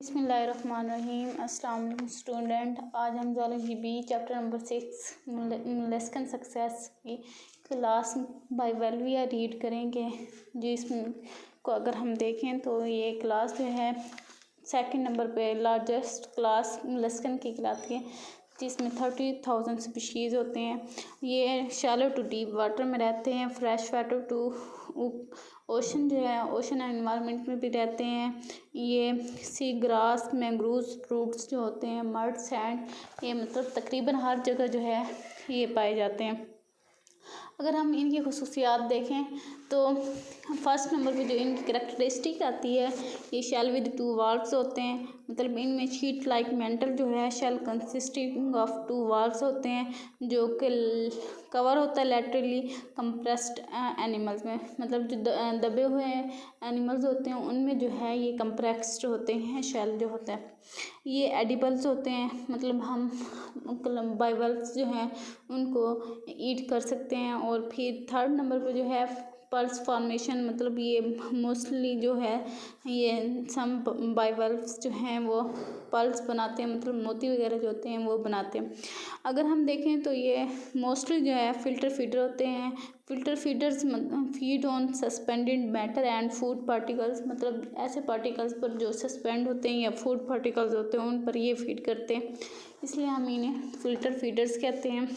बिस्मिल्लाहिर्रहमानिर्रहीम। अस्सलाम वालेकुम स्टूडेंट। आज हम zoology B chapter number 6 molluscan सक्सेस की क्लास बाइवल्विया रीड करेंगे। जिसमें को अगर हम देखें तो ये क्लास जो है सेकंड नंबर पे लार्जेस्ट क्लास मोलस्कन की कहलाती है, जिसमें 30,000 स्पीशीज़ होते हैं। ये शैलो टू डीप वाटर में रहते हैं, फ्रेश वाटर टू ओशन जो है ओशन एनवायरनमेंट में भी रहते हैं। ये सी ग्रास, मैंग्रोव्स, फ्रूट्स जो होते हैं, मड, सैंड, ये मतलब तकरीबन हर जगह जो है ये पाए जाते हैं। अगर हम इनकी खुसूसियात देखें तो फर्स्ट नंबर पे जो इनकी करैक्टरिस्टिक आती है, ये शेल विद टू वाल्व्स होते हैं। मतलब इनमें शीट लाइक मेंटल जो है shell consisting of two valves होते हैं, जो कि कवर होता है लैटरली कंप्रेस्ड एनिमल्स में। मतलब जो दबे हुए एनिमल्स होते हैं उनमें जो है ये कंप्रेस्ड होते हैं शेल जो होता है। ये एडिबल्स होते हैं, मतलब हम बाइवल्व्स जो हैं उनको ईट कर सकते हैं। और फिर थर्ड नंबर पे जो है पल्स फॉर्मेशन, मतलब ये मोस्टली जो है ये सम बाइवल्व्स जो हैं वो पल्स बनाते हैं, मतलब मोती वगैरह जो होते हैं वो बनाते हैं। अगर हम देखें तो ये मोस्टली जो है फिल्टर फीडर होते हैं। Filter feeders feed on suspended matter and food particles, मतलब ऐसे पार्टिकल्स पर जो सस्पेंड होते हैं या फूड पार्टिकल्स होते हैं उन पर ये फीड करते हैं, इसलिए हम इन्हें फिल्टर फीडर्स कहते हैं।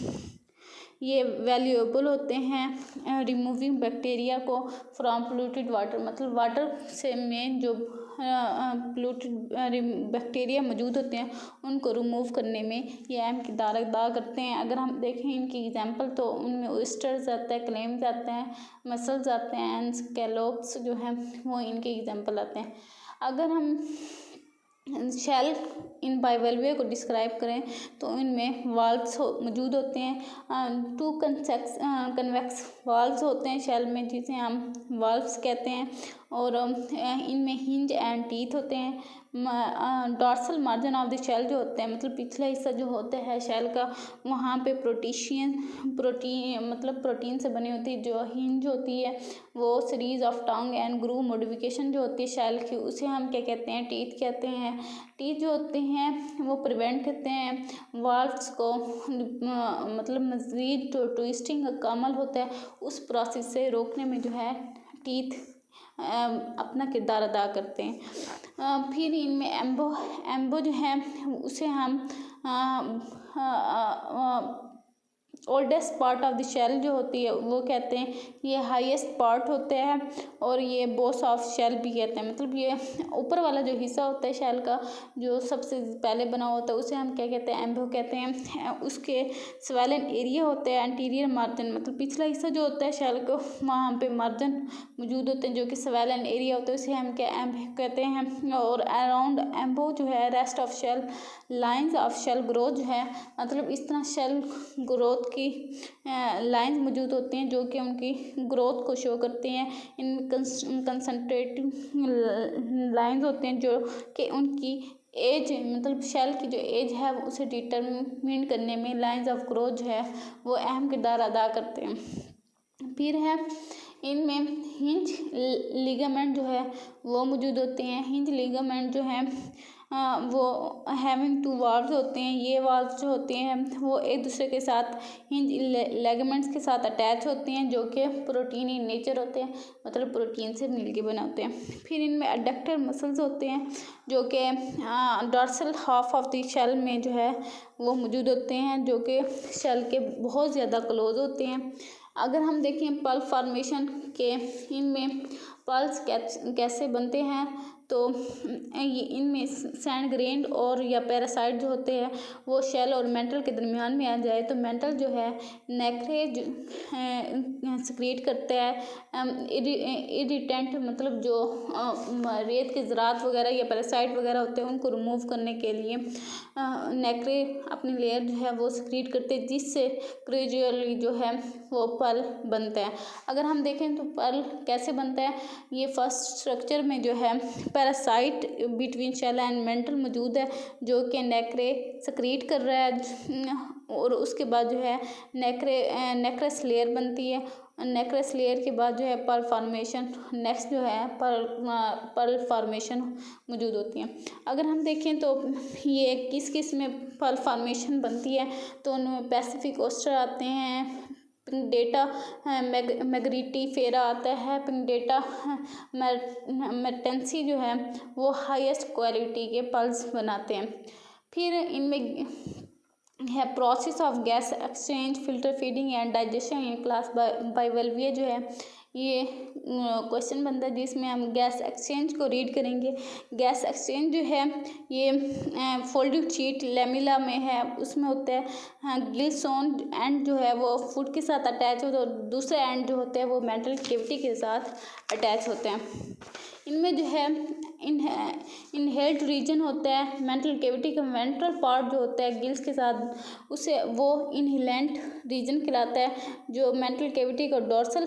ये वैल्यूएबल होते हैं रिमूविंग बैक्टीरिया को फ्रॉम पोल्यूटेड वाटर, मतलब वाटर से में जो पोल्यूटेड बैक्टीरिया मौजूद होते हैं उनको रिमूव करने में ये अहम किरदार अदा करते हैं। अगर हम देखें इनकी एग्जांपल तो उनमें ओयस्टर्स आता है, क्लेम्स आते हैं, मसल्स आते हैं एंड स्कैलोप्स जो हैं वो इनके एग्जांपल आते हैं। अगर हम शेल इन बाइवल्विया को डिस्क्राइब करें तो इनमें वाल्व्स मौजूद होते हैं। टू कन्वेक्स वाल्व्स होते हैं शेल में, जिसे हम वाल्व्स कहते हैं। और इनमें हिंज एंड टीथ होते हैं। Dorsal margin of the shell जो होते हैं, मतलब पिछला हिस्सा जो होता है शेल का, वहाँ पे प्रोटीन से बनी होती है। जो हिंज होती है वो series of tongue and groove modification जो होती है शेल की, उसे हम क्या कहते हैं, टीथ कहते हैं। टीथ जो होते हैं वो प्रिवेंट करते हैं वाल्व्स को, मतलब मज़ीद ट्विस्टिंग का अमल होता है उस प्रोसेस से रोकने में जो है टीथ अपना किरदार अदा करते हैं। फिर इनमें एम्बो जो है उसे हम oldest part of the shell जो होती है वो कहते हैं। ये हाईएस्ट पार्ट होते हैं और ये बोस ऑफ शेल भी कहते हैं। मतलब ये ऊपर वाला जो हिस्सा होता है शेल का जो सबसे पहले बना होता है उसे हम क्या कहते हैं, एम्बो कहते हैं। उसके स्वेलन एरिया होते हैं एंटीरियर मार्जिन, मतलब पिछला हिस्सा जो होता है शेल को वहाँ पे मार्जिन मौजूद होते हैं जो कि स्वेलन एरिया होता है, उसे हम क्या एम्बो कहते हैं। और अराउंड एम्बो जो है rest of shell lines of shell growth जो है, मतलब इस तरह शेल ग्रोथ की लाइंस मौजूद होती हैं जो कि उनकी ग्रोथ को शो करती हैं। इन कंसंट्रेटिव लाइंस होते हैं जो कि उनकी एज, मतलब शेल की जो एज है उसे डिटरमिन करने में लाइंस ऑफ ग्रोथ जो है वो अहम किरदार अदा करते हैं। फिर है इनमें हिंज लिगामेंट जो है वो मौजूद होते हैं। हिंज लिगामेंट जो है वो हैविंग टू वाल्व्स होते हैं। ये वाल्व्स जो होते हैं वो एक दूसरे के साथ हिंज लिगामेंट्स के साथ अटैच होते हैं जो कि प्रोटीन इन नेचर होते हैं, मतलब प्रोटीन से मिलके बने होते हैं। फिर इनमें अडक्टर मसल्स होते हैं जो कि dorsal half of the shell में जो है वो मौजूद होते हैं, जो कि शेल के बहुत ज़्यादा क्लोज होते हैं। अगर हम देखें पल्प फॉर्मेशन के, इनमें पल्स कैसे बनते हैं तो ये इनमें सैंड ग्रेन और या पैरासाइट जो होते हैं वो शेल और मेंटल के दरमियान में आ जाए तो मेंटल जो है नेक्रेज सिक्रीट करता है इरिटेंट, मतलब जो रेत के ज़रात वगैरह या पैरासाइट वगैरह होते हैं उनको रिमूव करने के लिए नेक्रे अपनी लेयर जो है वो सिक्रीट करते हैं, जिससे ग्रेजुअली जो है वो पल बनता है। अगर हम देखें तो पल कैसे बनता है, ये फर्स्ट स्ट्रक्चर में जो है parasite between shell and mantle मौजूद है जो कि नेक्रे सिक्रीट कर रहा है, और उसके बाद जो है नेक्रेस लेयर बनती है नेक्रस लेयर के बाद जो है पर्ल फॉर्मेशन, नेक्स्ट जो है पर्ल फॉर्मेशन मौजूद होती हैं। अगर हम देखें तो ये किस किस में पर्ल फॉर्मेशन बनती है, तो उनमें पैसिफिक ओस्टर आते हैं, पिंगडेटा मैग्रिटीफेरा आता है, पिंगडेटा मेर्टेंसी जो है वो हाईएस्ट क्वालिटी के पर्ल्स बनाते हैं। फिर इनमें है process of gas exchange, filter feeding and digestion in class Bivalvia जो है ये क्वेश्चन बनता है जिसमें हम गैस एक्सचेंज को रीड करेंगे। गैस एक्सचेंज जो है ये फोल्डेड शीट लेमिला में है, उसमें होता है गिल्सोन एंड जो है वो फूड के साथ अटैच होता है और दूसरे एंड जो होते हैं वो मेंटल कैविटी के साथ अटैच होते हैं। इनमें जो है इनहेल्ड रीजन होता है, मेंटल कैविटी का वेंट्रल पार्ट जो होता है गिल्स के साथ उसे वो इनहेलेंट रीजन कहलाता है। जो मेंटल कैविटी का डोर्सल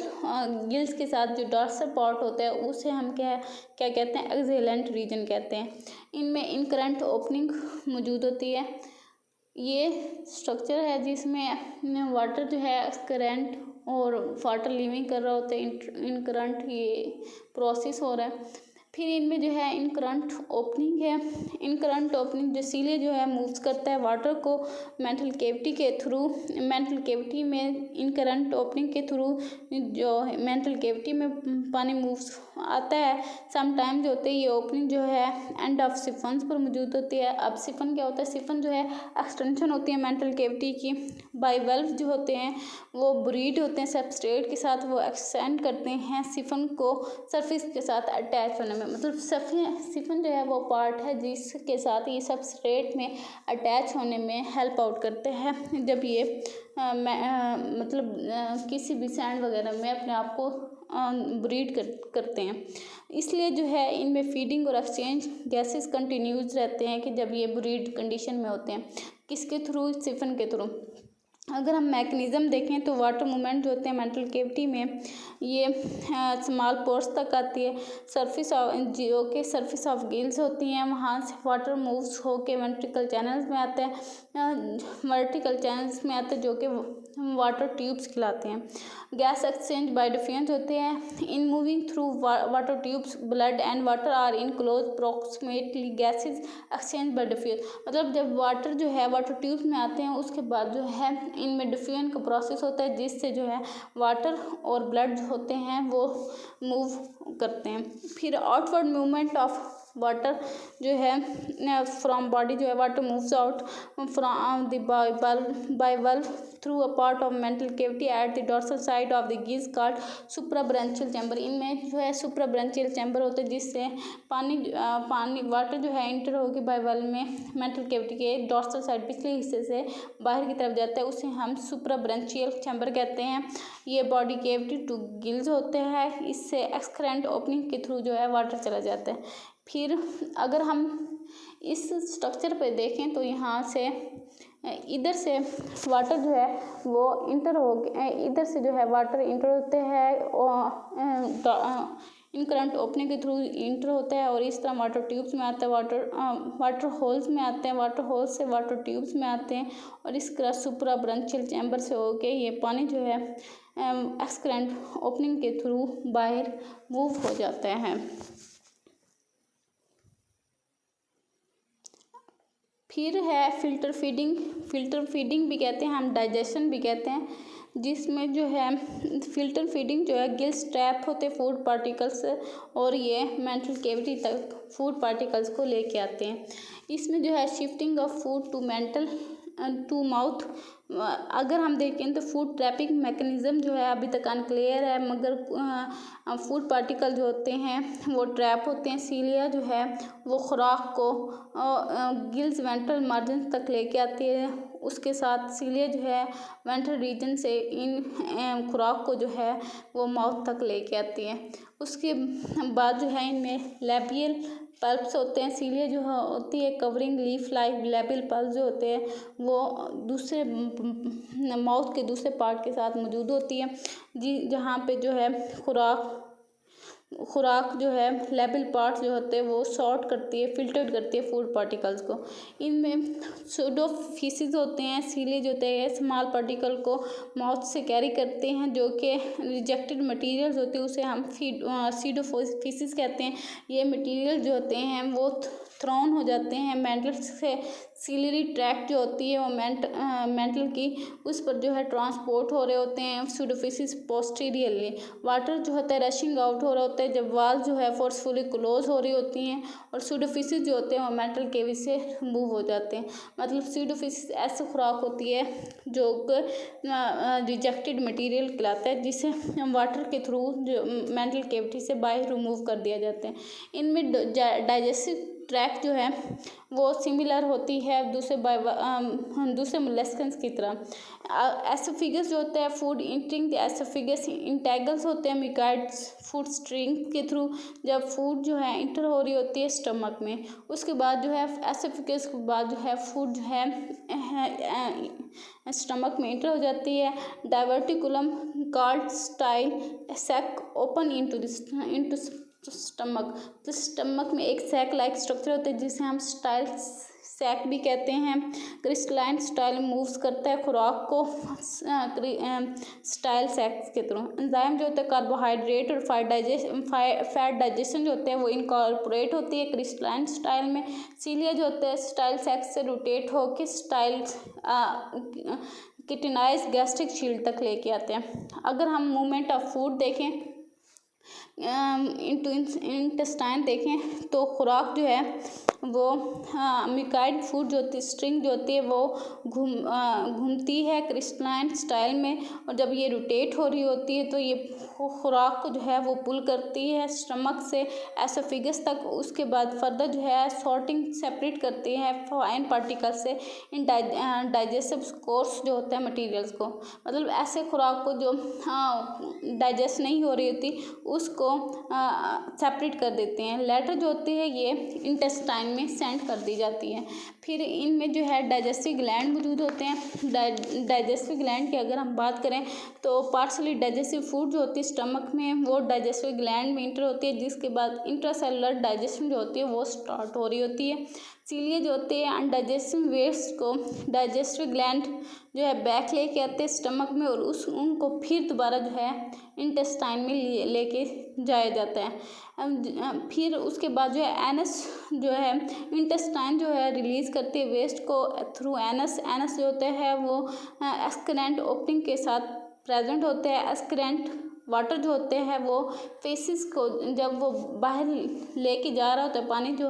गिल्स के साथ जो डोर्सल पार्ट होता है उसे हम क्या कहते हैं, एक्सहेलेंट रीजन कहते हैं। इनमें इनकरेंट ओपनिंग मौजूद होती है। ये स्ट्रक्चर है जिसमें वाटर जो है करंट और वाटर लिविंग कर रहा होता है, इनकरंट ये प्रोसेस हो रहा है। फिर इनमें जो है इनकरंट ओपनिंग है, इनकरंट ओपनिंग जो सीले जो है मूव्स करता है वाटर को मेंटल कैविटी के थ्रू, मेंटल कैविटी में इनकरंट ओपनिंग के थ्रू जो मेंटल कैविटी में पानी मूव्स आता है। समटाइम जो होते हैं ये ओपनिंग जो है एंड ऑफ सिफन्स पर मौजूद होती है। अब सिफन क्या होता है, सिफन जो है एक्सटेंशन होती है मेंटल कैविटी की। बाइवल्व जो होते हैं वो ब्रीड होते हैं सबस्ट्रेट के साथ, वो एक्सटेंड करते हैं सिफन को सरफेस के साथ अटैच होने में। मतलब सिफन जो है वो पार्ट है जिसके साथ ये सबस्ट्रेट में अटैच होने में हेल्प आउट करते हैं जब ये किसी भी सैंड वगैरह में अपने आप को ब्रीड करते हैं। इसलिए जो है इनमें फीडिंग और एक्सचेंज गैसेस कंटिन्यूज रहते हैं कि जब ये ब्रीड कंडीशन में होते हैं। किसके थ्रू, सिफन के थ्रू। अगर हम मैकेनिज़्म देखें तो वाटर मूवमेंट जो होते हैं मेंटल कैविटी में ये स्मॉल पोर्स तक आती है। सरफेस ऑफ जो के सरफेस ऑफ गिल्स होती हैं, वहाँ से वाटर मूव्स होके वेंट्रिकल चैनल्स में आते हैं, वर्टिकल चैनल्स में आते हैं जो कि वाटर ट्यूब्स कहलाते हैं। गैस एक्सचेंज बाय डिफरेंस होते हैं। In moving through water tubes blood and water are in close proximately gases exchange by diffusion. मतलब जब वाटर जो है वाटर ट्यूब्स में आते हैं उसके बाद जो है इनमें डिफ्यूजन का प्रोसेस होता है जिससे जो है वाटर और ब्लड जो होते हैं वो मूव करते हैं। फिर आउटवर्ड मूवमेंट ऑफ वाटर जो है फ्रॉम बॉडी जो है water moves out from the bivalve through a part of mantle cavity at the dorsal side of the gills called suprabranchial chamber. इनमें जो है सुप्राब्रेंचियल चैम्बर होते हैं जिससे पानी वाटर जो है इंटर होकर बाइवल्व में मेंटल कैविटी के डोर्सल साइड पिछले हिस्से से बाहर की तरफ जाता है, उसे हम सुप्राब्रेंचियल चैम्बर कहते हैं। ये बॉडी कैविटी टू गिल्स होते हैं, इससे एक्सक्रेंट ओपनिंग के थ्रू जो है वाटर चला जाता है। फिर अगर हम इस स्ट्रक्चर पे देखें तो यहाँ से इधर से वाटर जो है वो इंटर हो इधर से जो है वाटर इंटर होते हैं और इनकरंट ओपनिंग के थ्रू इंटर होता है और इस तरह वाटर ट्यूब्स में आता है, वाटर होल्स में आते हैं, वाटर होल्स से वाटर ट्यूब्स में आते हैं और इस तरह सुप्राब्रेंचियल चैम्बर से होके ये पानी जो है एक्सक्रेंट ओपनिंग के थ्रू बाहर मूव हो जाता है। फिर है फिल्टर फीडिंग। फिल्टर फीडिंग भी कहते हैं हम, डाइजेशन भी कहते हैं, जिसमें जो है फिल्टर फीडिंग जो है गिल्स ट्रैप होते फूड पार्टिकल्स और ये मेंटल कैविटी तक फूड पार्टिकल्स को लेके आते हैं। इसमें जो है shifting of food to mouth. अगर हम देखें तो फूड ट्रैपिंग मैकेनिज़्म जो है अभी तक अनक्लियर है, मगर फूड पार्टिकल जो होते हैं वो ट्रैप होते हैं। सीलिया जो है वो खुराक को गिल्स वेंट्रल मार्जिन तक लेके आती है, उसके साथ सीलिया जो है वेंट्रल रीजन से इन खुराक को जो है वो माउथ तक लेके आती है। उसके बाद जो है इनमें लैबियल पल्प्स होते हैं। सीलिया जो होती है covering leaf like labial pulp जो होते हैं वो दूसरे माउथ के दूसरे पार्ट के साथ मौजूद होती है जी, जहाँ पे जो है खुराक खुराक जो है लेबल पार्ट्स जो होते हैं वो सॉर्ट करती है, फिल्टर करती है फूड पार्टिकल्स को। इनमें सूडो फीसिस होते हैं, सीलेज होते हैं, स्मॉल पार्टिकल को माउथ से कैरी करते हैं, जो कि रिजेक्टेड मटेरियल्स होते हैं उसे हम सीडो फीसिस कहते हैं। ये मटेरियल जो होते हैं वो थ्रोन हो जाते हैं मेंटल से, सीलरी ट्रैक्ट जो होती है वो मेंटल की उस पर जो है ट्रांसपोर्ट हो रहे होते हैं सूडोफिसिस पोस्टीरियरली। वाटर जो होता है रशिंग आउट हो रहा होता है जब वाल जो है फोर्सफुली क्लोज हो रही होती हैं, और सूडोफिसिस जो होते हैं वो मेंटल केविस से रिमूव हो जाते हैं। मतलब सूडोफिसिस ऐसी खुराक होती है जो रिजेक्टेड मटेरियल कहलाता है, जिसे वाटर के थ्रू जो मेंटल केविटी से बाहर रिमूव कर दिया जाता है। इनमें डाइजेस्टिव ट्रैक जो है वो सिमिलर होती है दूसरे मोलस्कन्स की तरह। एसोफेगस जो होता है फूड इंटरिंग एसोफेगस इंटेगल्स होते हैं मिकाइड्स फूड स्ट्रिंग के थ्रू। जब फूड जो है इंटर हो रही होती है स्टमक में, उसके बाद जो है एसोफेगस के बाद जो है फूड जो है स्टमक में इंटर हो जाती है। Diverticulum card style sac open into stomach. तो स्टमक में एक सैक लाइक स्ट्रक्चर होता है जिसे हम स्टाइल सैक भी कहते हैं। क्रिस्टलाइन स्टाइल मूव्स करता है खुराक को स्टाइल सैक के थ्रू। एंजाइम जो होता है कार्बोहाइड्रेट और फैट डाइजेशन जो होते हैं वो इनकॉर्पोरेट होती है क्रिस्टलाइन स्टाइल में। सीलिया जो होता है स्टाइल सैक से रोटेट होकर स्टाइल किटिनाइज गैस्ट्रिक शील्ड तक लेके आते हैं। अगर हम मूवमेंट ऑफ फूड देखें इंटेस्टाइन देखें तो खुराक जो है वो मिकाइड फूड जो होती है स्ट्रिंग जो होती है वो घूमती है क्रिस्टलाइन स्टाइल में, और जब ये रोटेट हो रही होती है तो ये खुराक को जो है वो पुल करती है स्टमक से एसोफेगस तक। उसके बाद फर्दर जो है सॉर्टिंग सेपरेट करती है फाइन पार्टिकल से इन डाइजेस्टिव कोर्स जो होता है मटेरियल्स को। मतलब ऐसे खुराक को जो डाइजेस्ट नहीं हो रही होती उसको सेपरेट कर देते हैं। लेटर जो होती है ये इंटेस्टाइन में सेंड कर दी जाती है। फिर इनमें जो है डाइजेस्टिव ग्लैंड मौजूद होते हैं। डाइजेस्टिव ग्लैंड की अगर हम बात करें तो पार्शली डाइजेस्टिव फूड जो होती है स्टमक में वो डाइजेस्टिव ग्लैंड में इंटर होती है, जिसके बाद इंट्रासेलुलर डाइजेशन जो होती है वो स्टार्ट हो रही होती है। सीलिए जो होती है अनडाइजेस्टिव वेस्ट को डाइजेस्टिव ग्लैंड जो है बैक लेके आते हैं स्टमक में, और उनको फिर दोबारा जो है इंटेस्टाइन में लेके जाया जाता है। फिर उसके बाद जो है एनस जो है इंटेस्टाइन जो है रिलीज़ करती है वेस्ट को थ्रू एनस। एनस जो होते हैं वो एक्सक्रेंट ओपनिंग के साथ प्रेजेंट होते हैं। एक्सक्रेंट वाटर जो होते हैं वो फेसिस को जब वो बाहर लेके जा रहा होता है, पानी जो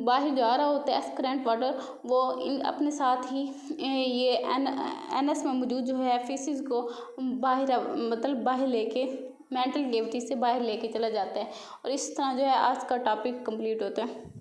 बाहर जा रहा होता है एक्सक्रेंट वाटर वो अपने साथ ही ये एनस में मौजूद जो है फेसिस को बाहर लेके मेंटल केविटी से बाहर लेके चला जाता है। और इस तरह जो है आज का टॉपिक कंप्लीट होता है।